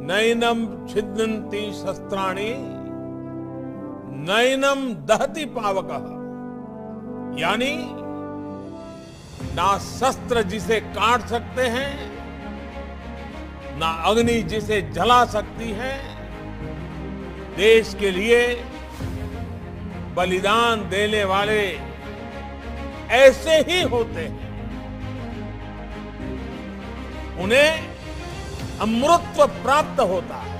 नैनम छिदन्ति शस्त्राणि नैनम दहति पावकः, यानी ना शस्त्र जिसे काट सकते हैं, ना अग्नि जिसे जला सकती है। देश के लिए बलिदान देने वाले ऐसे ही होते हैं। उन्हें अमृतत्व प्राप्त होता है।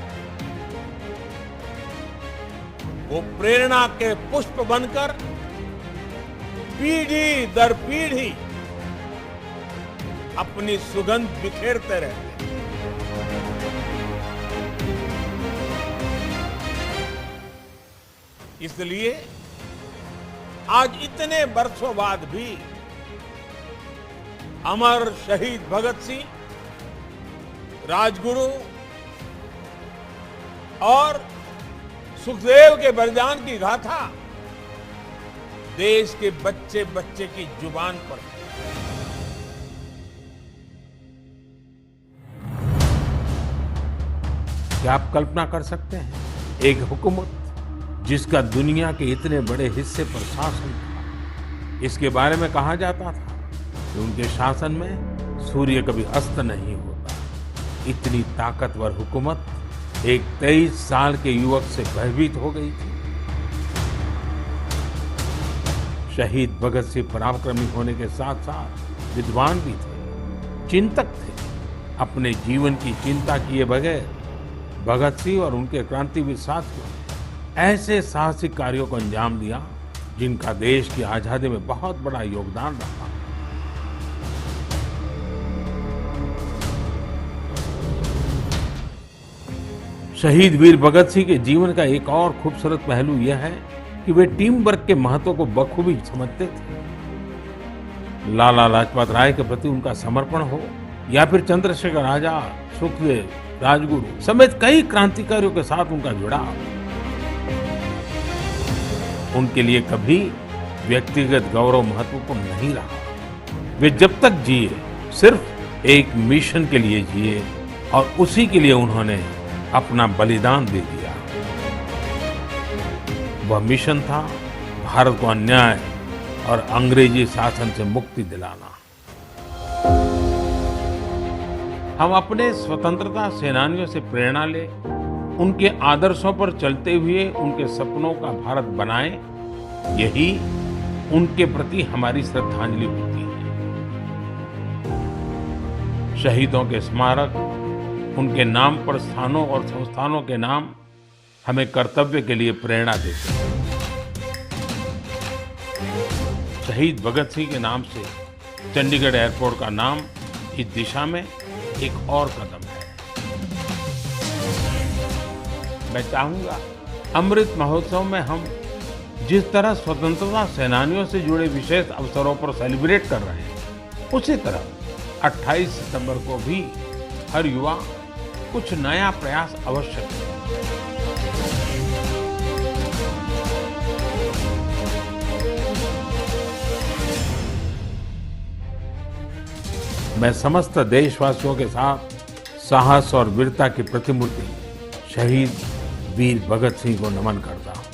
वो प्रेरणा के पुष्प बनकर पीढ़ी दर पीढ़ी अपनी सुगंध बिखेरते रहते हैं। इसलिए आज इतने वर्षों बाद भी अमर शहीद भगत सिंह, राजगुरु और सुखदेव के बलिदान की गाथा देश के बच्चे बच्चे की जुबान पर है। क्या आप कल्पना कर सकते हैं, एक हुकूमत जिसका दुनिया के इतने बड़े हिस्से पर शासन था, इसके बारे में कहा जाता था कि उनके शासन में सूर्य कभी अस्त नहीं होता। इतनी ताकतवर हुकूमत एक 23 साल के युवक से भयभीत हो गई थी। शहीद भगत सिंह पराक्रमी होने के साथ साथ विद्वान भी थे, चिंतक थे। अपने जीवन की चिंता किए बगैर भगत सिंह और उनके क्रांतिवीर साथियों ने ऐसे साहसिक कार्यों को अंजाम दिया जिनका देश की आजादी में बहुत बड़ा योगदान रहा। शहीद वीर भगत सिंह के जीवन का एक और खूबसूरत पहलू यह है कि वे टीम वर्क के महत्व को बखूबी समझते थे। लाला लाजपत राय के प्रति उनका समर्पण हो या फिर चंद्रशेखर आजाद, सुखदेव, राजगुरु समेत कई क्रांतिकारियों के साथ उनका जुड़ाव, उनके लिए कभी व्यक्तिगत गौरव महत्वपूर्ण नहीं रहा। वे जब तक जिए सिर्फ एक मिशन के लिए जिए और उसी के लिए उन्होंने अपना बलिदान दे दिया। वह मिशन था भारत को अन्याय और अंग्रेजी शासन से मुक्ति दिलाना। हम अपने स्वतंत्रता सेनानियों से प्रेरणा ले, उनके आदर्शों पर चलते हुए उनके सपनों का भारत बनाएं, यही उनके प्रति हमारी श्रद्धांजलि होती है। शहीदों के स्मारक, उनके नाम पर स्थानों और संस्थानों के नाम हमें कर्तव्य के लिए प्रेरणा देते हैं। शहीद भगत सिंह के नाम से चंडीगढ़ एयरपोर्ट का नाम इस दिशा में एक और कदम है। मैं चाहूंगा अमृत महोत्सव में हम जिस तरह स्वतंत्रता सेनानियों से जुड़े विशेष अवसरों पर सेलिब्रेट कर रहे हैं, उसी तरह 28 सितंबर को भी हर युवा कुछ नया प्रयास अवश्य करे। मैं समस्त देशवासियों के साथ साहस और वीरता की प्रतिमूर्ति शहीद वीर भगत सिंह को नमन करता हूं।